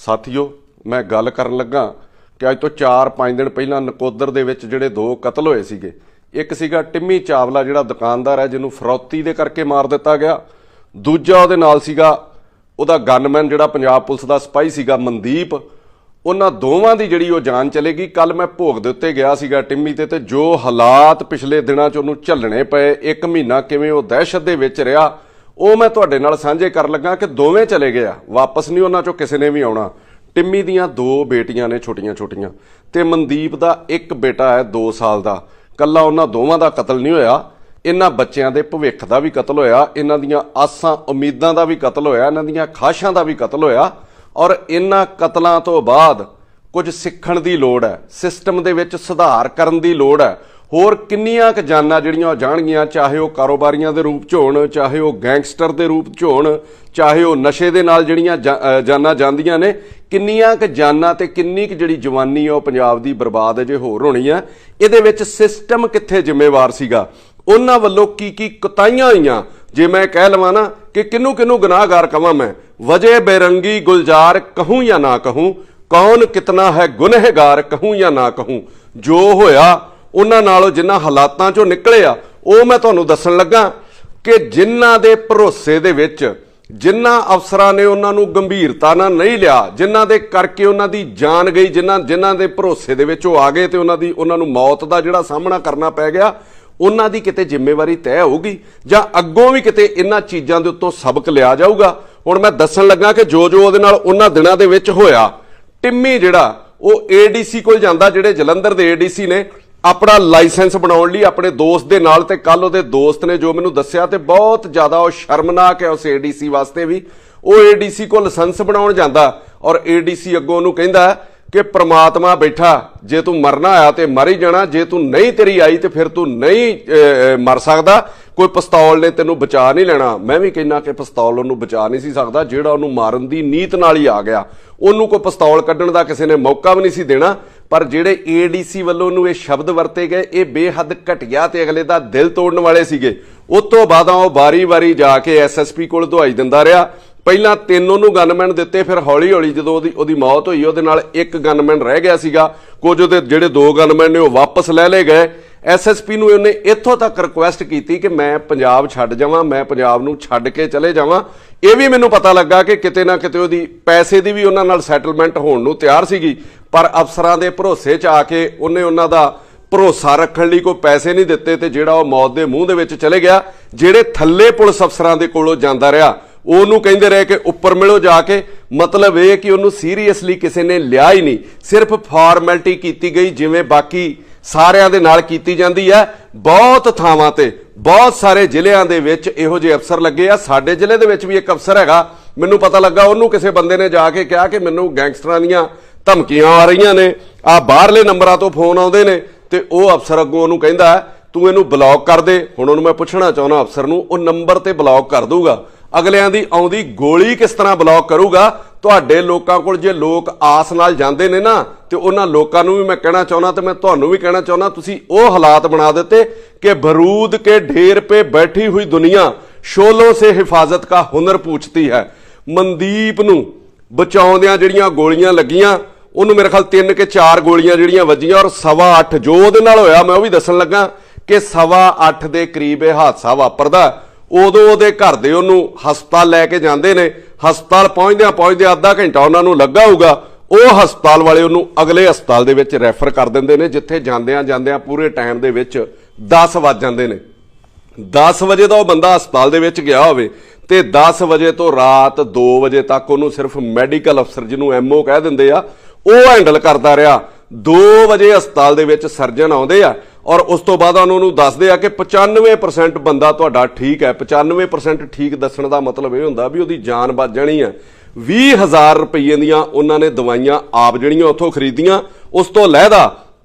ਸਾਥੀਓ, मैं गल करन लगा कि अज तो 4-5 दिन पहला नकोदर दे विच जिहड़े 2 कतल होए सीगे। एक सीगा टिम्मी चावला जिहड़ा दुकानदार है जिन्हों फरौती दे करके मार दिता गया। दूजा उहदे नाल सीगा उहदा गनमैन जिहड़ा पंजाब पुलिस दा सिपाही सीगा मनदीप। उन्हां दोवां दी जिहड़ी ओह जान चलेगी। कल मैं भोग दे उत्ते गया सीगा टिम्मी ते जो हालात पिछले दिनां च उहनूं झल्लणे पए, 1 महीना किवें ओह दहशत दे विच रिहा, ਉਹ मैं तुहाडे नाल साझे कर लगा कि दोवें चले गए आ, वापस नहीं उन्हां चों किसी ने भी आउणा। टिम्मी दीयां 2 बेटियां ने छोटियां छोटियां ते मनदीप दा 1 बेटा है 2 साल दा। कल्ला उन्हां दोवां दा कतल नहीं होया, इन्हां बच्चियां दे भविख दा भी कतल होया, इन्हां दीयां आसां उम्मीदां दा भी कतल होया, इन्हां दीयां खाशां दा भी कतल होया। और इन्हां कतलां तो बाद कुछ सिੱਖਣ ਦੀ लोड़ है, सिस्टम दे विच सुधार करन दी लोड़ है। होर किन्नियां क जानां जिहड़ियां जाणगीਆਂ, चाहे वो कारोबारियां दे रूप च होण, चाहे वो गैंगस्टर दे रूप च होण, चाहे वो नशे दे नाल जिहड़ियां जानां जांदियां ने, किन्नियां क जानां ते किन्नी क जिहड़ी जवानी आ पंजाब दी बर्बाद जे होर होणी आ। इहदे विच सिस्टम कित्थे जिम्मेवार सीगा, उन्हां वल्लों की कुताहियां होईयां। जे मैं कह लवां ना कि किन्नू किन्नू गुनाहगार कवां, मैं वजह बेरंगी गुलजार कहूँ या ना कहूँ, कौन कितना है गुनहगार कहूँ या ना कहूँ। जो होया उन्हां नालों जिन्हां हालातां चों निकले आ ਉਹ मैं तुहानूं दस्सण लगा कि जिन्हां दे भरोसे दे विच जिन्हां अफसरां ने उन्हां नूं गंभीरता नाल नहीं लिया, जिन्हां दे करके उन्हां दी जान गई, जिन्हां दे भरोसे दे विच आ गए ते उन्हां नूं मौत दा जिहड़ा सामना करना पै गया, उन्हां दी किते जिम्मेवारी तय होगी जां अग्गों भी किते इन्हां चीज़ां दे उत्तों सबक लिया जाऊगा। हुण मैं दस्सण लगा कि जो उहदे नाल उन्हां दिनां दे विच होया। टिम्मी जिहड़ा ਉਹ ADC कोल ਜਾਂਦਾ, ਜਿਹੜੇ ਜਲੰਧਰ ਦੇ ADC ਨੇ अपना लाइसेंस बनाने लिए अपने दोस्त के नाल, ते कल उहदे दोस्त ने जो मैनूं दस्सिया ते बहुत ज़्यादा वो शर्मनाक है उस ADC वास्ते भी। वो ADC को लाइसेंस बनाउण जांदा और ADC अग्गों उहनूं कहिंदा कि परमात्मा बैठा, जे तू मरना आया तो मर ही जाना, जे तू नहीं तेरी आई तो फिर तू नहीं मर सकदा, कोई पिस्तौल ने तेनों बचा नहीं लेना। मैं भी कहना कि पिस्तौल उन्होंने बचा नहीं सी सकदा, जिहड़ा उन्होंने मारन की नीत नाल ही आ गया, उन्होंने कोई पिस्तौल कड्ढण दा किसी ने मौका भी नहीं सी देना। पर जिहड़े ADC वल्लों उन्होंने ये शब्द वरते गए, ये बेहद घटिया ते अगले दा दिल तोड़न वाले सीगे। उस तो बाद वो बारी बारी जाके SSP कोल दुहाई दिंदा रहा। पहला 3 ਉਹਨੂੰ गनमैन दिते, फिर हौली हौली जो ਉਹਦੀ मौत हुई ਉਹਦੇ ਨਾਲ 1 गनमैन रह गया सीगा। कुछ ਉਹਦੇ ਜਿਹੜੇ 2 गनमैन ने वो वापस ले ले गए। SSP ਨੂੰ ਉਹਨੇ ਇੱਥੋਂ तक रिक्वेस्ट की कि मैं पंजाब छड्ड जावां, मैं पंजाब ਨੂੰ छड्ड के चले जावां। ਇਹ भी मैनूं पता लगा कि किते ना किते ਉਹਦੀ पैसे ਦੀ भी ਉਹਨਾਂ ਨਾਲ सैटलमेंट होण ਨੂੰ ਤਿਆਰ ਸੀਗੀ, पर अफसरां ਦੇ ਭਰੋਸੇ 'ਚ आ के ਉਹਨੇ ਉਹਨਾਂ ਦਾ ਭਰੋਸਾ ਰੱਖਣ ਲਈ ਕੋਈ ਪੈਸੇ नहीं ਦਿੱਤੇ ਤੇ ਜਿਹੜਾ ਉਹ मौत ਦੇ ਮੂੰਹ ਦੇ ਵਿੱਚ चले गया। ਜਿਹੜੇ ਥੱਲੇ ਪੁਲਿਸ ਅਫਸਰਾਂ ਦੇ ਕੋਲੋਂ ਜਾਂਦਾ ਰਿਹਾ ਉਹਨੂੰ ਕਹਿੰਦੇ ਰਹੇ कि ਉੱਪਰ ਮਿਲੋ जाके, मतलब ਇਹ कि ਉਹਨੂੰ सीरीयसली ਕਿਸੇ ने लिया ही नहीं, सिर्फ फॉर्मैलिटी की गई जिवें बाकी ਸਾਰਿਆਂ ਦੇ ਨਾਲ ਕੀਤੀ ਜਾਂਦੀ ਹੈ। बहुत ਥਾਵਾਂ ਤੇ बहुत ਸਾਰੇ ਜ਼ਿਲ੍ਹਿਆਂ ਦੇ ਵਿੱਚ ਇਹੋ ਜਿਹੇ ਅਫਸਰ ਲੱਗੇ ਆ। ਸਾਡੇ ਜ਼ਿਲ੍ਹੇ ਦੇ ਵਿੱਚ ਵੀ ਇੱਕ ਅਫਸਰ ਹੈਗਾ, ਮੈਨੂੰ ਪਤਾ ਲੱਗਾ ਉਹਨੂੰ ਕਿਸੇ ਬੰਦੇ ਨੇ ਜਾ ਕੇ ਕਿਹਾ ਕਿ ਮੈਨੂੰ ਗੈਂਗਸਟਰਾਂ ਦੀਆਂ ਧਮਕੀਆਂ ਆ ਰਹੀਆਂ ਨੇ, ਆ ਬਾਹਰਲੇ ਨੰਬਰਾਂ ਤੋਂ ਫੋਨ ਆਉਂਦੇ ਨੇ, ਤੇ ਉਹ ਅਫਸਰ ਅੱਗੋਂ ਉਹਨੂੰ ਕਹਿੰਦਾ ਤੂੰ ਇਹਨੂੰ ਬਲੌਕ ਕਰ ਦੇ। ਹੁਣ ਉਹਨੂੰ ਮੈਂ ਪੁੱਛਣਾ ਚਾਹੁੰਦਾ ਅਫਸਰ ਨੂੰ, ਉਹ ਨੰਬਰ ਤੇ ਬਲੌਕ ਕਰ ਦੂਗਾ, ਅਗਲਿਆਂ ਦੀ ਆਉਂਦੀ ਗੋਲੀ ਕਿਸ ਤਰ੍ਹਾਂ ਬਲੌਕ ਕਰੂਗਾ? ਤੁਹਾਡੇ ਲੋਕਾਂ ਕੋਲ ਜੇ ਲੋਕ ਆਸ ਨਾਲ ਜਾਂਦੇ ਨੇ ਨਾ, ਤੇ ਉਹਨਾਂ ਲੋਕਾਂ ਨੂੰ ਵੀ ਮੈਂ ਕਹਿਣਾ ਚਾਹੁੰਦਾ, ਤੇ ਮੈਂ ਤੁਹਾਨੂੰ ਵੀ ਕਹਿਣਾ ਚਾਹੁੰਦਾ, ਤੁਸੀਂ ਉਹ ਹਾਲਾਤ ਬਣਾ ਦਿੱਤੇ कि बरूद के ढेर पे बैठी हुई दुनिया शोलों से हिफाजत का हुनर पूछती है। मनदीप नूं बचाउंदियां जिहड़ियां गोलियां लगियां, ਉਹਨੂੰ मेरे ख्याल 3 के 4 गोलियां जिहड़ियां वजियां, और 8:15 जो ਉਹਦੇ ਨਾਲ होया मैं वो भी दस्सण लगा कि 8:15 ਦੇ ਕਰੀਬ ਇਹ ਹਾਦਸਾ ਵਾਪਰਦਾ। ਉਦੋਂ ਉਹਦੇ ਘਰ ਦੇ ਉਹਨੂੰ ਹਸਪਤਾਲ ਲੈ ਕੇ ਜਾਂਦੇ ਨੇ। ਹਸਪਤਾਲ ਪਹੁੰਚਦਿਆਂ ਅੱਧਾ ਘੰਟਾ ਉਹਨਾਂ ਨੂੰ ਲੱਗਾ ਹੋਊਗਾ। ਉਹ ਹਸਪਤਾਲ ਵਾਲੇ ਉਹਨੂੰ ਅਗਲੇ ਹਸਪਤਾਲ ਦੇ ਵਿੱਚ ਰੈਫਰ ਕਰ ਦਿੰਦੇ ਨੇ, ਜਿੱਥੇ ਜਾਂਦਿਆਂ ਪੂਰੇ ਟਾਈਮ ਦੇ ਵਿੱਚ 10 ਵੱਜ ਜਾਂਦੇ ਨੇ। 10 ਵਜੇ ਦਾ ਉਹ ਬੰਦਾ ਹਸਪਤਾਲ ਦੇ ਵਿੱਚ ਗਿਆ ਹੋਵੇ ਤੇ 10 ਵਜੇ ਤੋਂ ਰਾਤ 2 ਵਜੇ ਤੱਕ ਉਹਨੂੰ ਸਿਰਫ ਮੈਡੀਕਲ ਅਫਸਰ, ਜਿਹਨੂੰ MO ਕਹਿ ਦਿੰਦੇ ਆ, ਉਹ ਹੈਂਡਲ ਕਰਦਾ ਰਿਹਾ। 2 ਵਜੇ ਹਸਪਤਾਲ ਦੇ ਵਿੱਚ ਸਰਜਨ ਆਉਂਦੇ ਆ ਔਰ ਉਸ ਤੋਂ ਬਾਅਦ ਉਹਨੂੰ ਦੱਸਦੇ ਆ ਕਿ 95% ਬੰਦਾ ਤੁਹਾਡਾ ਠੀਕ ਹੈ। 95% ਠੀਕ ਦੱਸਣ ਦਾ ਮਤਲਬ ਇਹ ਹੁੰਦਾ ਵੀ ਉਹਦੀ ਜਾਨ ਬਚ ਜਾਣੀ ਹੈ। 20,000 ਰੁਪਏ ਦੀਆਂ ਉਹਨਾਂ ਨੇ ਦਵਾਈਆਂ ਆਪ ਜਿਹੜੀਆਂ ਉੱਥੋਂ ਖਰੀਦੀਆਂ। ਉਸ ਤੋਂ ਲਹਿਦਾ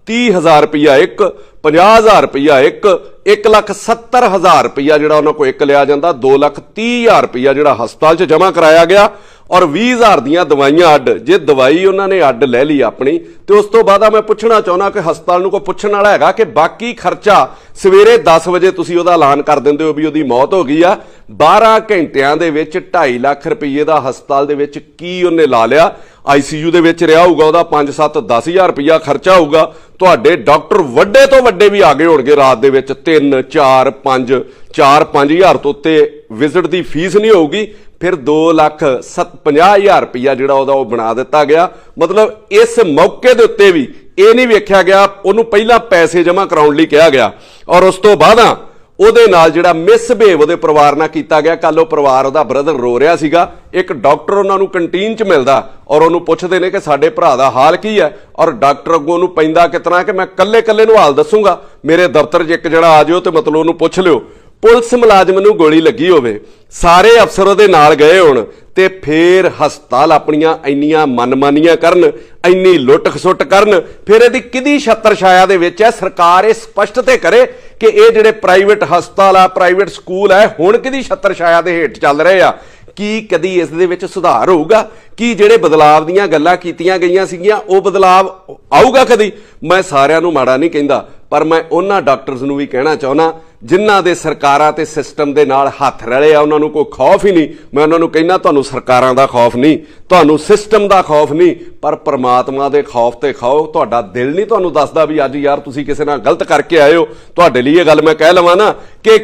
30,000 ਰੁਪਇਆ ਇੱਕ, 50,000 ਰੁਪਇਆ ਇੱਕ, 1,70,000 ਰੁਪਇਆ ਜਿਹੜਾ ਉਹਨਾਂ ਕੋਲ ਇੱਕ ਲਿਆ ਜਾਂਦਾ, 2,30,000 ਰੁਪਇਆ ਜਿਹੜਾ ਹਸਪਤਾਲ 'ਚ ਜਮ੍ਹਾਂ ਕਰਾਇਆ ਗਿਆ, और 20,000 ਦੀਆਂ ਦਵਾਈਆਂ ਅੱਡ। ਜੇ ਦਵਾਈ ਉਹਨਾਂ ਨੇ ਅੱਡ ਲੈ ਲਈ ਆਪਣੀ, ਤੇ ਉਸ ਤੋਂ ਬਾਅਦ ਮੈਂ ਪੁੱਛਣਾ ਚਾਹੁੰਦਾ ਕਿ ਹਸਪਤਾਲ ਨੂੰ ਕੋਈ ਪੁੱਛਣ ਵਾਲਾ ਹੈਗਾ ਕਿ ਬਾਕੀ ਖਰਚਾ ਸਵੇਰੇ 10 ਵਜੇ ਤੁਸੀਂ ਉਹਦਾ ਐਲਾਨ ਕਰ ਦਿੰਦੇ ਹੋ ਵੀ ਉਹਦੀ ਮੌਤ ਹੋ ਗਈ ਆ, 12 ਘੰਟਿਆਂ ਦੇ ਵਿੱਚ 2.5 ਲੱਖ ਰੁਪਏ ਦਾ ਹਸਪਤਾਲ ਦੇ ਵਿੱਚ ਕੀ ਉਹਨੇ ਲਾ ਲਿਆ। ICU ਦੇ ਵਿੱਚ ਰਿਹਾ ਹੋਊਗਾ, ਉਹਦਾ 5 7 10 ਹਜ਼ਾਰ ਰੁਪਈਆ ਖਰਚਾ ਹੋਊਗਾ। ਤੁਹਾਡੇ ਡਾਕਟਰ ਵੱਡੇ ਤੋਂ ਵੱਡੇ ਵੀ ਆ ਗਏ ਹੋਣਗੇ ਰਾਤ ਦੇ ਵਿੱਚ 3 4 5 4-5 ਹਜ਼ਾਰ ਤੋਂ ਉੱਤੇ ਵਿਜ਼ਿਟ ਦੀ ਫੀਸ ਨਹੀਂ ਹੋਊਗੀ। ਫਿਰ 2,50,000 ਰੁਪਈਆ ਜਿਹੜਾ ਉਹਦਾ ਉਹ ਬਣਾ ਦਿੱਤਾ ਗਿਆ। ਮਤਲਬ ਇਸ ਮੌਕੇ ਦੇ ਉੱਤੇ ਵੀ ਇਹ ਨਹੀਂ ਵੇਖਿਆ ਗਿਆ, ਉਹਨੂੰ ਪਹਿਲਾਂ ਪੈਸੇ ਜਮ੍ਹਾਂ ਕਰਾਉਣ ਲਈ ਕਿਹਾ ਗਿਆ ਔਰ ਉਸ ਤੋਂ ਬਾਅਦ ਉਹਦੇ ਨਾਲ ਜਿਹੜਾ ਮਿਸਬਿਹੇਵ ਉਹਦੇ ਪਰਿਵਾਰ ਨਾਲ ਕੀਤਾ ਗਿਆ। ਕੱਲ ਉਹ ਪਰਿਵਾਰ, ਉਹਦਾ ਬ੍ਰਦਰ ਰੋ ਰਿਹਾ ਸੀਗਾ। ਇੱਕ ਡਾਕਟਰ ਉਹਨਾਂ ਨੂੰ ਕੰਟੀਨ 'ਚ ਮਿਲਦਾ ਔਰ ਉਹਨੂੰ ਪੁੱਛਦੇ ਨੇ ਕਿ ਸਾਡੇ ਭਰਾ ਦਾ ਹਾਲ ਕੀ ਹੈ, ਔਰ ਡਾਕਟਰ ਅੱਗੋਂ ਉਹਨੂੰ ਪੈਂਦਾ ਕਿਤਨਾ ਕਿ ਮੈਂ ਕੱਲੇ ਨੂੰ ਹਾਲ ਦੱਸੂਗਾ, ਮੇਰੇ ਦਫ਼ਤਰ 'ਚ ਇੱਕ ਜਿਹੜਾ ਆ ਜਾਓ ਤੇ ਮਤਲਬ ਉਹਨੂੰ ਪੁੱਛ ਲਿਓ। ਪੁਲਿਸ ਮੁਲਾਜ਼ਮ ਨੂੰ ਗੋਲੀ ਲੱਗੀ ਹੋਵੇ, ਸਾਰੇ ਅਫਸਰ ਉਹਦੇ ਨਾਲ ਗਏ ਹੋਣ ਤੇ ਫੇਰ ਹਸਪਤਾਲ ਆਪਣੀਆਂ ਇੰਨੀਆਂ ਮਨਮਾਨੀਆਂ ਕਰਨ, ਇੰਨੀ ਲੁੱਟ ਖਸੁੱਟ ਕਰਨ, ਫਿਰ ਇਹਦੀ ਕਿਹਦੀ ਛੱਤਰ ਛਾਇਆ ਦੇ ਵਿੱਚ ਹੈ? ਸਰਕਾਰ ਇਹ ਸਪਸ਼ਟ ਤੇ ਕਰੇ ਕਿ ਇਹ ਜਿਹੜੇ ਪ੍ਰਾਈਵੇਟ ਹਸਪਤਾਲ ਆ, ਪ੍ਰਾਈਵੇਟ ਸਕੂਲ ਹੈ, ਹੁਣ ਕਿਹਦੀ ਛੱਤਰ ਛਾਇਆ ਦੇ ਹੇਠ ਚੱਲ ਰਹੇ ਆ? ਕੀ ਕਦੀ ਇਸ ਦੇ ਵਿੱਚ ਸੁਧਾਰ ਹੋਊਗਾ? ਕੀ ਜਿਹੜੇ ਬਦਲਾਵ ਦੀਆਂ ਗੱਲਾਂ ਕੀਤੀਆਂ ਗਈਆਂ ਸੀਗੀਆਂ ਉਹ ਬਦਲਾਵ ਆਊਗਾ ਕਦੀ? ਮੈਂ ਸਾਰਿਆਂ ਨੂੰ ਮਾੜਾ ਨਹੀਂ ਕਹਿੰਦਾ, ਪਰ ਮੈਂ ਉਹਨਾਂ ਡਾਕਟਰਸ ਨੂੰ ਵੀ ਕਹਿਣਾ ਚਾਹੁੰਦਾ ਜਿਨ੍ਹਾਂ ਦੇ ਸਰਕਾਰਾਂ ਤੇ ਸਿਸਟਮ ਦੇ ਨਾਲ ਹੱਥ ਰਲੇ ਆ, ਉਹਨਾਂ ਨੂੰ ਕੋਈ ਖੌਫ ਹੀ ਨਹੀਂ। ਮੈਂ ਉਹਨਾਂ ਨੂੰ ਕਹਿੰਦਾ ਤੁਹਾਨੂੰ ਸਰਕਾਰਾਂ ਦਾ ਖੌਫ ਨਹੀਂ, ਤੁਹਾਨੂੰ ਸਿਸਟਮ ਦਾ ਖੌਫ ਨਹੀਂ, ਪਰ ਪਰਮਾਤਮਾ ਦੇ ਖੌਫ ਤੇ ਖਾਓ। ਤੁਹਾਡਾ ਦਿਲ ਨਹੀਂ ਤੁਹਾਨੂੰ ਦੱਸਦਾ ਵੀ ਅੱਜ ਯਾਰ ਤੁਸੀਂ ਕਿਸੇ ਨਾਲ ਗਲਤ ਕਰਕੇ ਆਏ ਹੋ। ਤੁਹਾਡੇ ਲਈ ਇਹ ਗੱਲ ਮੈਂ ਕਹਿ ਲਵਾਂ ਨਾ ਕਿ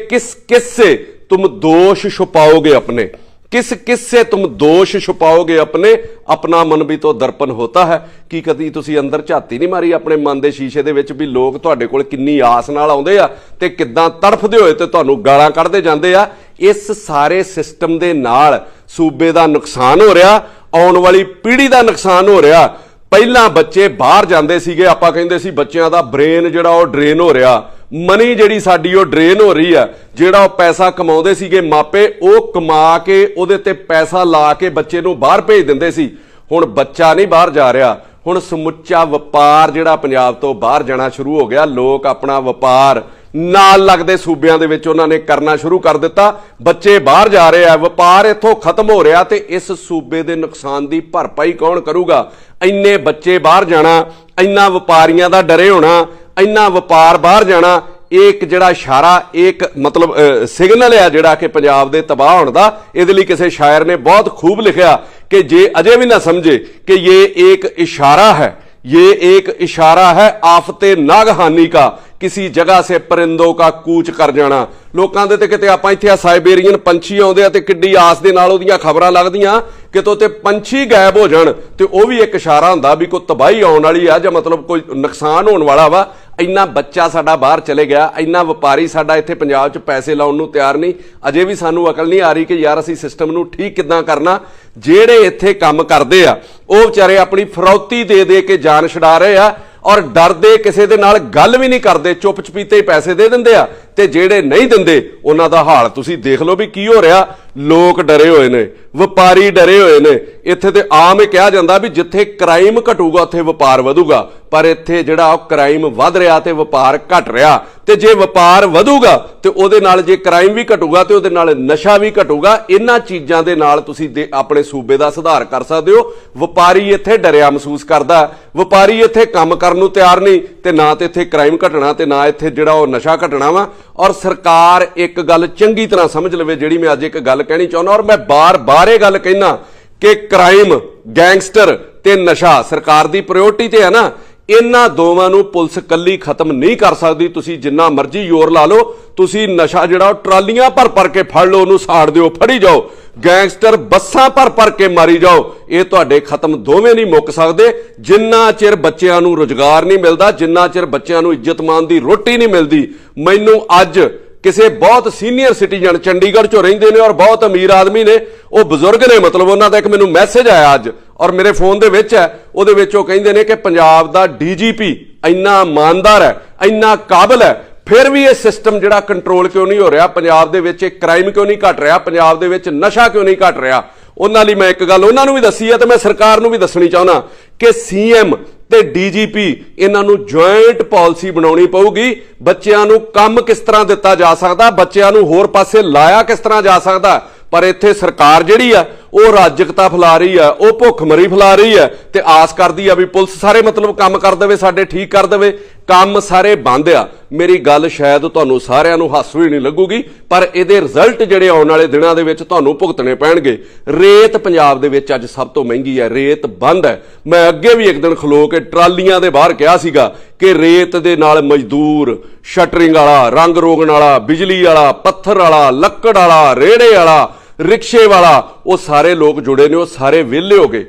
किस से तुम दोष छुपाओगे अपने, किस से तुम दोष छुपाओगे अपने, अपना मन भी तो दर्पण होता है। ਕੀ ਕਦੀ ਤੁਸੀਂ ਅੰਦਰ ਝਾਤੀ ਨਹੀਂ ਮਾਰੀ ਆਪਣੇ ਮਨ ਦੇ ਸ਼ੀਸ਼ੇ ਦੇ ਵਿੱਚ ਵੀ ਲੋਕ ਤੁਹਾਡੇ ਕੋਲ ਕਿੰਨੀ ਆਸ ਨਾਲ ਆਉਂਦੇ ਆ ਤੇ ਕਿੱਦਾਂ ਤੜਫਦੇ ਹੋਏ ਤੇ ਤੁਹਾਨੂੰ ਗਾਲਾਂ ਕੱਢਦੇ ਜਾਂਦੇ ਆ? ਇਸ ਸਾਰੇ ਸਿਸਟਮ ਦੇ ਨਾਲ ਸੂਬੇ ਦਾ ਨੁਕਸਾਨ ਹੋ ਰਿਹਾ, ਆਉਣ ਵਾਲੀ ਪੀੜ੍ਹੀ ਦਾ ਨੁਕਸਾਨ ਹੋ ਰਿਹਾ। ਪਹਿਲਾਂ ਬੱਚੇ ਬਾਹਰ ਜਾਂਦੇ ਸੀਗੇ, ਆਪਾਂ ਕਹਿੰਦੇ ਸੀ ਬੱਚਿਆਂ ਦਾ ਬ੍ਰੇਨ ਜਿਹੜਾ ਉਹ ਡਰੇਨ ਹੋ ਰਿਹਾ, ਮਨੀ ਜਿਹੜੀ ਸਾਡੀ ਉਹ ਡਰੇਨ ਹੋ ਰਹੀ ਆ। ਜਿਹੜਾ ਉਹ ਪੈਸਾ ਕਮਾਉਂਦੇ ਸੀਗੇ ਮਾਪੇ, ਉਹ ਕਮਾ ਕੇ ਉਹਦੇ ਤੇ ਪੈਸਾ ਲਾ ਕੇ ਬੱਚੇ ਨੂੰ ਬਾਹਰ ਭੇਜ ਦਿੰਦੇ ਸੀ। ਹੁਣ ਬੱਚਾ ਨਹੀਂ ਬਾਹਰ ਜਾ ਰਿਹਾ, ਹੁਣ ਸਮੁੱਚਾ ਵਪਾਰ ਜਿਹੜਾ ਪੰਜਾਬ ਤੋਂ ਬਾਹਰ ਜਾਣਾ ਸ਼ੁਰੂ ਹੋ ਗਿਆ। ਲੋਕ ਆਪਣਾ ਵਪਾਰ ਨਾਲ ਲੱਗਦੇ ਸੂਬਿਆਂ ਦੇ ਵਿੱਚ ਉਹਨਾਂ ਨੇ ਕਰਨਾ ਸ਼ੁਰੂ ਕਰ ਦਿੱਤਾ। ਬੱਚੇ ਬਾਹਰ ਜਾ ਰਹੇ ਆ, ਵਪਾਰ ਇੱਥੋਂ ਖਤਮ ਹੋ ਰਿਹਾ ਤੇ ਇਸ ਸੂਬੇ ਦੇ ਨੁਕਸਾਨ ਦੀ ਭਰਪਾਈ ਕੌਣ ਕਰੂਗਾ? ਇੰਨੇ ਬੱਚੇ ਬਾਹਰ ਜਾਣਾ, ਇੰਨਾ ਵਪਾਰੀਆਂ ਦਾ ਡਰੇ ਹੋਣਾ, ਇੰਨਾ ਵਪਾਰ ਬਾਹਰ ਜਾਣਾ, ਇੱਕ ਜਿਹੜਾ ਇਸ਼ਾਰਾ, ਇੱਕ ਮਤਲਬ ਸਿਗਨਲ ਆ ਜਿਹੜਾ ਕਿ ਪੰਜਾਬ ਦੇ ਤਬਾਹ ਹੋਣ ਦਾ। ਇਹਦੇ ਲਈ ਕਿਸੇ ਸ਼ਾਇਰ ਨੇ ਬਹੁਤ ਖੂਬ ਲਿਖਿਆ कि जे अजय भी ना समझे कि ये एक इशारा है, ये एक इशारा है आफते नागहानी का, किसी जगह से परिंदों का कूच कर जाना। लोकां दे ते किते आपां इत्थे आ साइबेरियन पंछी आउंदे आ ते किड्डी आस दे नाल ओहदियां खबरां लगदियां कितों ते पंछी गायब हो जाण ते ओह भी एक इशारा हुंदा भी कोई तबाही आउण वाली आ जां मतलब कोई नुकसान होण वाला वा। ਇੰਨਾ ਬੱਚਾ ਸਾਡਾ ਬਾਹਰ ਚਲੇ ਗਿਆ, ਇੰਨਾ ਵਪਾਰੀ ਸਾਡਾ ਇੱਥੇ ਪੰਜਾਬ 'ਚ ਪੈਸੇ ਲਾਉਣ ਨੂੰ ਤਿਆਰ ਨਹੀਂ। ਅਜੇ ਵੀ ਸਾਨੂੰ ਅਕਲ ਨਹੀਂ ਆ ਰਹੀ ਕਿ ਯਾਰ ਅਸੀਂ ਸਿਸਟਮ ਨੂੰ ਠੀਕ ਕਿੱਦਾਂ ਕਰਨਾ। ਜਿਹੜੇ ਇੱਥੇ ਕੰਮ ਕਰਦੇ ਆ ਉਹ ਵਿਚਾਰੇ ਆਪਣੀ ਫਰੌਤੀ ਦੇ ਦੇ ਕੇ ਜਾਨ ਛੁਡਾ ਰਹੇ ਆ ਔਰ ਡਰਦੇ ਕਿਸੇ ਦੇ ਨਾਲ ਗੱਲ ਵੀ ਨਹੀਂ ਕਰਦੇ, ਚੁੱਪ ਚਪੀਤੇ ਹੀ ਪੈਸੇ ਦੇ ਦਿੰਦੇ ਆ। ਤੇ ਜਿਹੜੇ ਨਹੀਂ ਦਿੰਦੇ ਉਹਨਾਂ ਦਾ ਹਾਲ ਤੁਸੀਂ ਦੇਖ ਲਓ ਵੀ ਕੀ ਹੋ ਰਿਹਾ। ਲੋਕ ਡਰੇ ਹੋਏ ਨੇ, ਵਪਾਰੀ ਡਰੇ ਹੋਏ ਨੇ। ਇੱਥੇ ਤੇ ਆਮ ਇਹ ਕਿਹਾ ਜਾਂਦਾ ਵੀ ਜਿੱਥੇ ਕ੍ਰਾਈਮ ਘਟੂਗਾ ਉੱਥੇ ਵਪਾਰ ਵਧੂਗਾ, ਪਰ ਇੱਥੇ ਜਿਹੜਾ ਉਹ ਕ੍ਰਾਈਮ ਵੱਧ ਰਿਹਾ ਤੇ ਵਪਾਰ ਘਟ ਰਿਹਾ। ਤੇ ਜੇ ਵਪਾਰ ਵਧੂਗਾ ਤੇ ਉਹਦੇ ਨਾਲ ਜੇ ਕ੍ਰਾਈਮ ਵੀ ਘਟੂਗਾ ਤੇ ਉਹਦੇ ਨਾਲ ਨਸ਼ਾ ਵੀ ਘਟੂਗਾ। ਇਹਨਾਂ ਚੀਜ਼ਾਂ ਦੇ ਨਾਲ ਤੁਸੀਂ ਆਪਣੇ ਸੂਬੇ ਦਾ ਸੁਧਾਰ ਕਰ ਸਕਦੇ ਹੋ। ਵਪਾਰੀ ਇੱਥੇ ਡਰਿਆ ਮਹਿਸੂਸ ਕਰਦਾ, ਵਪਾਰੀ ਇੱਥੇ ਕੰਮ ਕਰਨ ਨੂੰ ਤਿਆਰ ਨਹੀਂ ਤੇ ਨਾ ਤੇ ਇੱਥੇ ਕ੍ਰਾਈਮ ਘਟਣਾ ਤੇ ਨਾ ਇੱਥੇ ਜਿਹੜਾ ਉਹ ਨਸ਼ਾ ਘਟਣਾ ਵਾ। ਔਰ ਸਰਕਾਰ ਇੱਕ ਗੱਲ ਚੰਗੀ ਤਰ੍ਹਾਂ ਸਮਝ ਲਵੇ, ਜਿਹੜੀ ਮੈਂ ਅੱਜ ਇੱਕ ਗੱਲ ਕਹਿਣੀ ਚਾਹੁੰਦਾ ਔਰ ਮੈਂ ਬਾਰ-ਬਾਰ ਇਹ ਗੱਲ ਕਹਿਣਾ ਕਿ ਕ੍ਰਾਈਮ, ਗੈਂਗਸਟਰ ਤੇ ਨਸ਼ਾ ਸਰਕਾਰ ਦੀ ਪ੍ਰਾਇੋਰਟੀ ਤੇ ਹੈ ਨਾ। ਇਹਨਾਂ ਦੋਵਾਂ ਨੂੰ ਪੁਲਿਸ ਕੱਲੀ ਖਤਮ ਨਹੀਂ ਕਰ ਸਕਦੀ। ਤੁਸੀਂ ਜਿੰਨਾ ਮਰਜ਼ੀ ਜ਼ੋਰ ਲਾ ਲਓ, ਤੁਸੀਂ ਨਸ਼ਾ ਜਿਹੜਾ ਉਹ ਟਰਾਲੀਆਂ ਭਰ ਕੇ ਫੜ ਲਓ, ਉਹਨੂੰ ਸਾੜ ਦਿਓ, ਫੜੀ ਜਾਓ। ਗੈਂਗਸਟਰ ਬੱਸਾਂ ਭਰ ਕੇ ਮਾਰੀ ਜਾਓ। ਇਹ ਤੁਹਾਡੇ ਖਤਮ ਦੋਵੇਂ ਨਹੀਂ ਮੁੱਕ ਸਕਦੇ ਜਿੰਨਾ ਚਿਰ ਬੱਚਿਆਂ ਨੂੰ ਰੁਜ਼ਗਾਰ ਨਹੀਂ ਮਿਲਦਾ, ਜਿੰਨਾ ਚਿਰ ਬੱਚਿਆਂ ਨੂੰ ਇੱਜ਼ਤਮਾਨ ਦੀ ਰੋਟੀ ਨਹੀਂ ਮਿਲਦੀ। ਮੈਨੂੰ ਅੱਜ ਕਿਸੇ ਬਹੁਤ ਸੀਨੀਅਰ ਸਿਟੀਜ਼ਨ ਚੰਡੀਗੜ੍ਹ ਚੋਂ ਰਹਿੰਦੇ ਨੇ ਔਰ ਬਹੁਤ ਅਮੀਰ ਆਦਮੀ ਨੇ, ਉਹ ਬਜ਼ੁਰਗ ਨੇ, ਮਤਲਬ ਉਹਨਾਂ ਦਾ ਇੱਕ ਮੈਨੂੰ ਮੈਸੇਜ ਆਇਆ ਅੱਜ ਔਰ ਮੇਰੇ ਫੋਨ ਦੇ ਵਿੱਚ ਹੈ। ਉਹਦੇ ਵਿੱਚ ਉਹ ਕਹਿੰਦੇ ਨੇ ਕਿ ਪੰਜਾਬ ਦਾ DGP ਇੰਨਾ ਇਮਾਨਦਾਰ ਹੈ, ਇੰਨਾ ਕਾਬਲ ਹੈ, ਫਿਰ ਵੀ ਇਹ ਸਿਸਟਮ ਜਿਹੜਾ ਕੰਟਰੋਲ ਕਿਉਂ ਨਹੀਂ ਹੋ ਰਿਹਾ? ਪੰਜਾਬ ਦੇ ਵਿੱਚ ਕ੍ਰਾਈਮ ਕਿਉਂ ਨਹੀਂ ਘਟ ਰਿਹਾ? ਪੰਜਾਬ ਦੇ ਵਿੱਚ ਨਸ਼ਾ ਕਿਉਂ ਨਹੀਂ ਘਟ ਰਿਹਾ? ਉਹਨਾਂ ਲਈ ਮੈਂ ਇੱਕ ਗੱਲ ਉਹਨਾਂ ਨੂੰ ਵੀ ਦੱਸੀ ਹੈ ਤੇ ਮੈਂ ਸਰਕਾਰ ਨੂੰ ਵੀ ਦੱਸਣੀ ਚਾਹੁੰਦਾ ਕਿ CM ਤੇ DGP ਇਹਨਾਂ ਨੂੰ ਜੁਆਇੰਟ ਪਾਲਿਸੀ ਬਣਾਉਣੀ ਪਊਗੀ। ਬੱਚਿਆਂ ਨੂੰ ਕੰਮ ਕਿਸ ਤਰ੍ਹਾਂ ਦਿੱਤਾ ਜਾ ਸਕਦਾ, ਬੱਚਿਆਂ ਨੂੰ ਹੋਰ ਪਾਸੇ ਲਾਇਆ ਕਿਸ ਤਰ੍ਹਾਂ ਜਾ ਸਕਦਾ। ਪਰ ਇੱਥੇ ਸਰਕਾਰ ਜਿਹੜੀ ਆ ਉਹ ਰਾਜਕਤਾ ਫੈਲਾ ਰਹੀ ਹੈ, ਉਹ ਭੁੱਖਮਰੀ ਫੈਲਾ ਰਹੀ ਹੈ ਤੇ ਆਸ ਕਰਦੀ ਆ ਵੀ ਪੁਲਿਸ ਸਾਰੇ ਮਤਲਬ ਕੰਮ ਕਰ ਦੇਵੇ, ਸਾਡੇ ਠੀਕ ਕਰ ਦੇਵੇ। ਕੰਮ ਸਾਰੇ ਬੰਦ ਆ। ਮੇਰੀ ਗੱਲ ਸ਼ਾਇਦ ਤੁਹਾਨੂੰ ਸਾਰਿਆਂ ਨੂੰ ਹਾਸੂ ਹੀ ਨਹੀਂ ਲੱਗੂਗੀ, ਪਰ ਇਹਦੇ ਰਿਜ਼ਲਟ ਜਿਹੜੇ ਆਉਣ ਵਾਲੇ ਦਿਨਾਂ ਦੇ ਵਿੱਚ ਤੁਹਾਨੂੰ ਭੁਗਤਣੇ ਪੈਣਗੇ। ਰੇਤ ਪੰਜਾਬ ਦੇ ਵਿੱਚ ਅੱਜ ਸਭ ਤੋਂ ਮਹਿੰਗੀ ਹੈ, ਰੇਤ ਬੰਦ ਹੈ। ਮੈਂ ਅੱਗੇ ਵੀ ਇੱਕ ਦਿਨ ਖਲੋ ਕੇ ਟਰਾਲੀਆਂ ਦੇ ਬਾਹਰ ਕਿਹਾ ਸੀਗਾ ਕਿ ਰੇਤ ਦੇ ਨਾਲ ਮਜ਼ਦੂਰ, ਸ਼ਟਰਿੰਗ ਵਾਲਾ, ਰੰਗ ਰੋਗਣ ਵਾਲਾ, ਬਿਜਲੀ ਵਾਲਾ, ਪੱਥਰ ਵਾਲਾ, ਲੱਕੜ ਵਾਲਾ, ਰੇੜੇ ਵਾਲਾ, ਰਿਕਸ਼ੇ ਵਾਲਾ, ਉਹ ਸਾਰੇ ਲੋਕ ਜੁੜੇ ਨੇ, ਉਹ ਸਾਰੇ ਵਿਹਲੇ ਹੋ ਗਏ।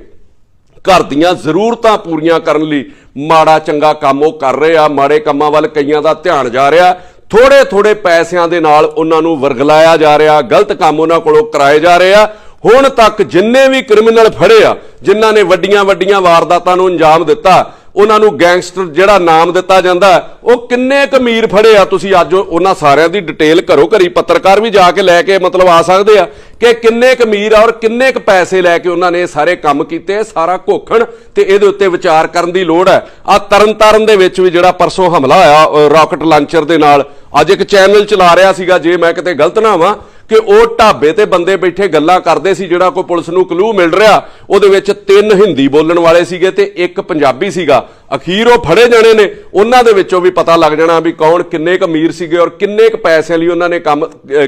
ਘਰ ਦੀਆਂ ਜ਼ਰੂਰਤਾਂ ਪੂਰੀਆਂ ਕਰਨ ਲਈ ਮਾੜਾ ਚੰਗਾ ਕੰਮ ਉਹ ਕਰ ਰਹੇ ਆ। ਮਾੜੇ ਕੰਮਾਂ ਵੱਲ ਕਈਆਂ ਦਾ ਧਿਆਨ ਜਾ ਰਿਹਾ, ਥੋੜੇ ਥੋੜੇ ਪੈਸਿਆਂ ਦੇ ਨਾਲ ਉਹਨਾਂ ਨੂੰ ਵਰਗਲਾਇਆ ਜਾ ਰਿਹਾ, ਗਲਤ ਕੰਮ ਉਹਨਾਂ ਕੋਲੋਂ ਕਰਾਏ ਜਾ ਰਹੇ ਆ। ਹੁਣ ਤੱਕ ਜਿੰਨੇ ਵੀ ਕ੍ਰਿਮੀਨਲ ਫੜੇ ਆ, ਜਿਨ੍ਹਾਂ ਨੇ ਵੱਡੀਆਂ ਵੱਡੀਆਂ ਵਾਰਦਾਤਾਂ ਨੂੰ ਅੰਜਾਮ ਦਿੱਤਾ, ਉਹਨਾਂ ਨੂੰ ਗੈਂਗਸਟਰ ਜਿਹੜਾ ਨਾਮ ਦਿੱਤਾ ਜਾਂਦਾ, ਉਹ ਕਿੰਨੇ ਕੁ ਅਮੀਰ ਫੜੇ ਆ। ਤੁਸੀਂ ਅੱਜ ਉਹਨਾਂ ਸਾਰਿਆਂ ਦੀ ਡਿਟੇਲ ਘਰੋ ਘਰੀ ਪੱਤਰਕਾਰ ਵੀ ਜਾ ਕੇ ਲੈ ਕੇ ਮਤਲਬ ਆ ਸਕਦੇ ਆ ਕਿ ਕਿੰਨੇ ਕੁ ਅਮੀਰ ਆ ਔਰ ਕਿੰਨੇ ਕੁ ਪੈਸੇ ਲੈ ਕੇ ਉਹਨਾਂ ਨੇ ਇਹ ਸਾਰੇ ਕੰਮ ਕੀਤੇ। ਸਾਰਾ ਘੋਖਣ ਤੇ ਇਹਦੇ ਉੱਤੇ ਵਿਚਾਰ ਕਰਨ ਦੀ ਲੋੜ ਹੈ। ਆ ਤਰਨਤਾਰਨ ਦੇ ਵਿੱਚ ਵੀ ਜਿਹੜਾ ਪਰਸੋਂ ਹਮਲਾ ਹੋਇਆ ਰਾਕਟ ਲਾਂਚਰ ਦੇ ਨਾਲ, ਅੱਜ ਇੱਕ ਚੈਨਲ ਚਲਾ ਰਿਹਾ ਸੀਗਾ, ਜੇ ਮੈਂ ਕਿਤੇ ਗਲਤ ਨਾ ਹਾਂ, ਕਿ ਉਹ ਢਾਬੇ ਤੇ ਬੰਦੇ ਬੈਠੇ ਗੱਲਾਂ ਕਰਦੇ ਸੀ। ਜਿਹੜਾ ਕੋਈ ਪੁਲਿਸ ਨੂੰ ਕਲੂ ਮਿਲ ਰਿਹਾ, ਉਹਦੇ ਵਿੱਚ 3 ਹਿੰਦੀ ਬੋਲਣ ਵਾਲੇ ਸੀਗੇ ਤੇ 1 ਪੰਜਾਬੀ ਸੀਗਾ। ਅਖੀਰ ਉਹ ਫੜੇ ਜਾਣੇ ਨੇ, ਉਹਨਾਂ ਦੇ ਵਿੱਚੋਂ ਵੀ ਪਤਾ ਲੱਗ ਜਾਣਾ ਵੀ ਕੌਣ ਕਿੰਨੇ ਕੁ ਅਮੀਰ ਸੀਗੇ ਔਰ ਕਿੰਨੇ ਕੁ ਪੈਸਿਆਂ ਲਈ ਉਹਨਾਂ ਨੇ ਕੰਮ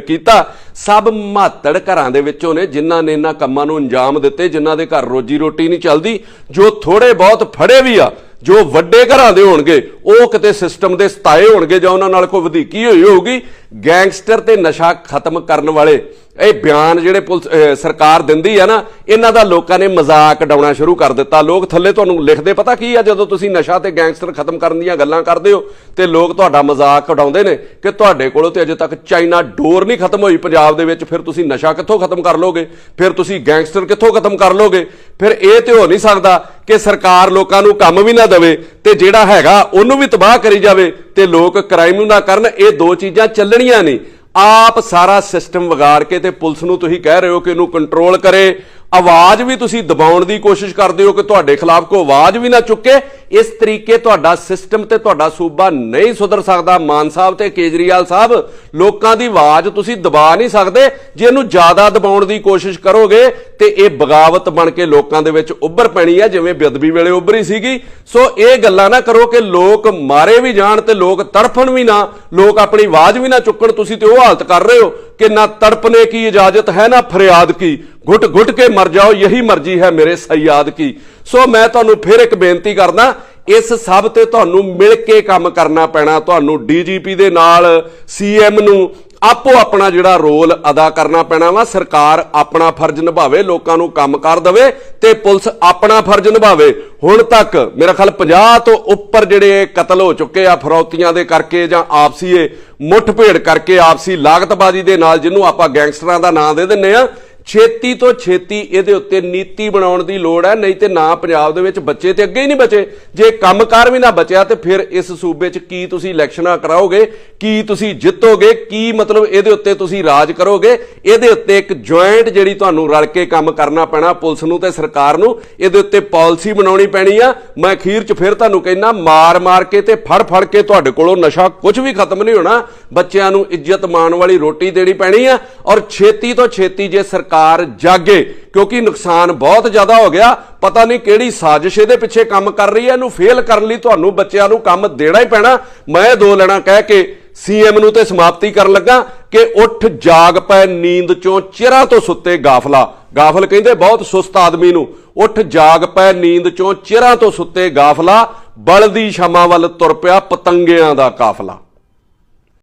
ਕੀਤਾ। ਸਭ ਮਾਤੜ ਘਰਾਂ ਦੇ ਵਿੱਚੋਂ ਨੇ ਜਿਨ੍ਹਾਂ ਨੇ ਇਹਨਾਂ ਕੰਮਾਂ ਨੂੰ ਅੰਜਾਮ ਦਿੱਤੇ, ਜਿਨ੍ਹਾਂ ਦੇ ਘਰ ਰੋਜੀ ਰੋਟੀ ਨਹੀਂ ਚੱਲਦੀ। ਜੋ ਥੋੜੇ ਬਹੁਤ ਫੜੇ ਵੀ ਆ, ਜੋ ਵੱਡੇ ਘਰਾਂ ਦੇ ਹੋਣਗੇ, ਉਹ ਕਿਤੇ ਸਿਸਟਮ ਦੇ ਸਤਾਏ ਹੋਣਗੇ ਜਾਂ ਉਹਨਾਂ ਨਾਲ ਕੋਈ ਵਧੀਕੀ ਹੋਈ ਹੋਊਗੀ। ਗੈਂਗਸਟਰ ਤੇ ਨਸ਼ਾ ਖਤਮ ਕਰਨ ਵਾਲੇ ਇਹ ਬਿਆਨ ਜਿਹੜੇ ਪੁਲਿਸ ਸਰਕਾਰ ਦਿੰਦੀ ਆ ਨਾ, ਇਹਨਾਂ ਦਾ ਲੋਕਾਂ ਨੇ ਮਜ਼ਾਕ ਉਡਾਉਣਾ ਸ਼ੁਰੂ ਕਰ ਦਿੱਤਾ। ਲੋਕ ਥੱਲੇ ਤੁਹਾਨੂੰ ਲਿਖਦੇ ਪਤਾ ਕੀ ਆ, ਜਦੋਂ ਤੁਸੀਂ ਨਸ਼ਾ ਤੇ ਗੈਂਗਸਟਰ ਖਤਮ ਕਰਨ ਦੀਆਂ ਗੱਲਾਂ ਕਰਦੇ ਹੋ ਤੇ ਲੋਕ ਤੁਹਾਡਾ ਮਜ਼ਾਕ ਉਡਾਉਂਦੇ ਨੇ ਕਿ ਤੁਹਾਡੇ ਕੋਲੋਂ ਤੇ ਅਜੇ ਤੱਕ ਚਾਈਨਾ ਡੋਰ ਨਹੀਂ ਖਤਮ ਹੋਈ ਪੰਜਾਬ ਦੇ ਵਿੱਚ, ਫਿਰ ਤੁਸੀਂ ਨਸ਼ਾ ਕਿੱਥੋਂ ਖਤਮ ਕਰ ਲੋਗੇ, ਫਿਰ ਤੁਸੀਂ ਗੈਂਗਸਟਰ ਕਿੱਥੋਂ ਖਤਮ ਕਰ ਲੋਗੇ। ਫਿਰ ਇਹ ਤੇ ਹੋ ਨਹੀਂ ਸਕਦਾ ਕਿ ਸਰਕਾਰ ਲੋਕਾਂ ਨੂੰ ਕੰਮ ਵੀ ਨਾ ਦੇਵੇ ਤੇ ਜਿਹੜਾ ਹੈਗਾ ਉਹਨੂੰ ਵੀ ਤਬਾਹ ਕਰੀ ਜਾਵੇ ਤੇ ਲੋਕ ਕ੍ਰਾਈਮ ਨਾ ਕਰਨ। ਇਹ ਦੋ ਚੀਜ਼ਾਂ ਚੱਲਣੀਆਂ ਨਹੀਂ। ਆਪ ਸਾਰਾ ਸਿਸਟਮ ਵਿਗਾੜ ਕੇ ਤੇ ਪੁਲਿਸ ਨੂੰ ਤੁਸੀਂ ਕਹਿ ਰਹੇ ਹੋ ਕਿ ਇਹਨੂੰ ਕੰਟਰੋਲ ਕਰੇ। ਆਵਾਜ਼ ਵੀ ਤੁਸੀਂ ਦਬਾਉਣ ਦੀ ਕੋਸ਼ਿਸ਼ ਕਰਦੇ ਹੋ ਕਿ ਤੁਹਾਡੇ ਖਿਲਾਫ ਕੋਈ ਆਵਾਜ਼ ਵੀ ਨਾ ਚੁੱਕੇ। ਇਸ ਤਰੀਕੇ ਤੁਹਾਡਾ ਸਿਸਟਮ ਤੇ ਤੁਹਾਡਾ ਸੂਬਾ ਨਹੀਂ ਸੁਧਰ ਸਕਦਾ। ਮਾਨ ਸਾਹਿਬ ਤੇ ਕੇਜਰੀਵਾਲ ਸਾਹਿਬ, ਲੋਕਾਂ ਦੀ ਆਵਾਜ਼ ਤੁਸੀਂ ਦਬਾ ਨਹੀਂ ਸਕਦੇ। ਜੇ ਇਹਨੂੰ ਜ਼ਿਆਦਾ ਦਬਾਉਣ ਦੀ ਕੋਸ਼ਿਸ਼ ਕਰੋਗੇ ਤੇ ਇਹ ਬਗਾਵਤ ਬਣ ਕੇ ਲੋਕਾਂ ਦੇ ਵਿੱਚ ਉੱਭਰ ਪੈਣੀ ਹੈ, ਜਿਵੇਂ ਬੇਅਦਬੀ ਵੇਲੇ ਉੱਭਰੀ ਸੀਗੀ। ਸੋ ਇਹ ਗੱਲਾਂ ਨਾ ਕਰੋ ਕਿ ਲੋਕ ਮਾਰੇ ਵੀ ਜਾਣ ਤੇ ਲੋਕ ਤੜਫਣ ਵੀ ਨਾ, ਲੋਕ ਆਪਣੀ ਆਵਾਜ਼ ਵੀ ਨਾ ਚੁੱਕਣ। ਤੁਸੀਂ ਤੇ ਉਹ ਹਾਲਤ ਕਰ ਰਹੇ ਹੋ ਕਿ ਨਾ ਤੜਪਨੇ की इजाजत है ना फरियाद की, घुट घुट के मर जाओ यही मर्जी है मेरे सयाद की। सो मैं तुहानू फिर एक बेनती करदा, इस सब ते तुहानू मिल के काम करना पैना। तुहानू डीजीपी दे नाल सीएम नू ਆਪੋ ਆਪਣਾ ਜਿਹੜਾ ਰੋਲ ਅਦਾ ਕਰਨਾ ਪੈਣਾ ਵਾ। ਸਰਕਾਰ ਆਪਣਾ ਫਰਜ਼ ਨਿਭਾਵੇ, ਲੋਕਾਂ ਨੂੰ ਕੰਮ ਕਰ ਦੇਵੇ ਤੇ ਪੁਲਿਸ ਆਪਣਾ ਫਰਜ਼ ਨਿਭਾਵੇ। ਹੁਣ ਤੱਕ ਮੇਰਾ ਖਿਆਲ 50 ਤੋਂ ਉੱਪਰ ਜਿਹੜੇ ਕਤਲ ਹੋ ਚੁੱਕੇ ਆ ਫਰੌਤੀਆਂ ਦੇ ਕਰਕੇ ਜਾਂ ਆਪਸੀ ਮੁੱਠਭੇੜ ਕਰਕੇ, ਆਪਸੀ ਲਾਗਤਬਾਜ਼ੀ ਦੇ ਨਾਲ, ਜਿਹਨੂੰ ਆਪਾਂ ਗੈਂਗਸਟਰਾਂ ਦਾ ਨਾਂ ਦੇ ਦਿੰਨੇ ਆ। ਛੇਤੀ ਤੋਂ ਛੇਤੀ ਇਹਦੇ ਉੱਤੇ ਨੀਤੀ ਬਣਾਉਣ ਦੀ ਲੋੜ ਹੈ, ਨਹੀਂ ਤੇ ਨਾ ਪੰਜਾਬ ਦੇ ਵਿੱਚ ਬੱਚੇ ਤੇ ਅੱਗੇ ਹੀ ਨਹੀਂ ਬਚੇ। ਜੇ ਕੰਮਕਾਰ ਵੀ ਨਾ ਬਚਿਆ ਤੇ ਫਿਰ ਇਸ ਸੂਬੇ 'ਚ ਕੀ ਤੁਸੀਂ ਇਲੈਕਸ਼ਨਾਂ ਕਰਾਓਗੇ, ਕੀ ਤੁਸੀਂ ਜਿੱਤੋਗੇ, ਕੀ ਮਤਲਬ ਇਹਦੇ ਉੱਤੇ ਤੁਸੀਂ ਰਾਜ ਕਰੋਗੇ। ਇਹਦੇ ਉੱਤੇ ਇੱਕ ਜੁਆਇੰਟ ਜਿਹੜੀ ਤੁਹਾਨੂੰ ਰਲ ਕੇ ਕੰਮ ਕਰਨਾ ਪੈਣਾ, ਪੁਲਿਸ ਨੂੰ ਤੇ ਸਰਕਾਰ ਨੂੰ। ਇਹਦੇ ਉੱਤੇ ਪਾਲਿਸੀ ਬਣਾਉਣੀ ਪੈਣੀ ਆ। ਮੈਂ ਅਖੀਰ 'ਚ ਫਿਰ ਤੁਹਾਨੂੰ ਕਹਿੰਦਾ, ਮਾਰ ਮਾਰ ਕੇ ਤੇ ਫੜ ਫੜ ਕੇ ਤੁਹਾਡੇ ਕੋਲੋਂ ਨਸ਼ਾ ਕੁਝ ਵੀ ਖਤਮ ਨਹੀਂ ਹੋਣਾ। ਬੱਚਿਆਂ ਨੂੰ ਇੱਜ਼ਤ ਮਾਣ ਵਾਲੀ ਰੋਟੀ ਦੇਣੀ ਪੈਣੀ ਆ। ਔਰ ਛੇਤੀ ਤੋਂ ਛੇਤੀ ਜੇ ਸਰਕਾਰ ਜਾਗੇ, ਕਿਉਂਕਿ ਨੁਕਸਾਨ ਬਹੁਤ ਜ਼ਿਆਦਾ ਹੋ ਗਿਆ। ਪਤਾ ਨਹੀਂ ਕਿਹੜੀ ਸਾਜ਼ਿਸ਼ ਇਹਦੇ ਪਿੱਛੇ ਕੰਮ ਕਰ ਰਹੀ ਹੈ। ਇਹਨੂੰ ਫੇਲ ਕਰਨ ਲਈ ਤੁਹਾਨੂੰ ਬੱਚਿਆਂ ਨੂੰ ਕੰਮ ਦੇਣਾ ਹੀ ਪੈਣਾ। ਮੈਂ 2 ਲੈਣਾ ਕਹਿ ਕੇ ਸੀਐਮ ਨੂੰ ਤੇ ਸਮਾਪਤੀ ਕਰਨ ਲੱਗਾ ਕਿ ਉੱਠ ਜਾਗ ਪੈ ਨੀਂਦ ਚੋਂ ਚਿਹਰਾ ਤੋਂ ਸੁੱਤੇ ਗਾਫਲਾ। ਗਾਫਲ ਕਹਿੰਦੇ ਬਹੁਤ ਸੁਸਤ ਆਦਮੀ ਨੂੰ। ਉੱਠ ਜਾਗ ਪੈ ਨੀਂਦ ਚੋਂ ਚਿਹਰਾ ਤੋਂ ਸੁੱਤੇ ਗਾਫਲਾ, ਬਲਦੀ ਸ਼ਮਾਂ ਵੱਲ ਤੁਰ ਪਿਆ ਪਤੰਗਿਆਂ ਦਾ ਕਾਫਲਾ।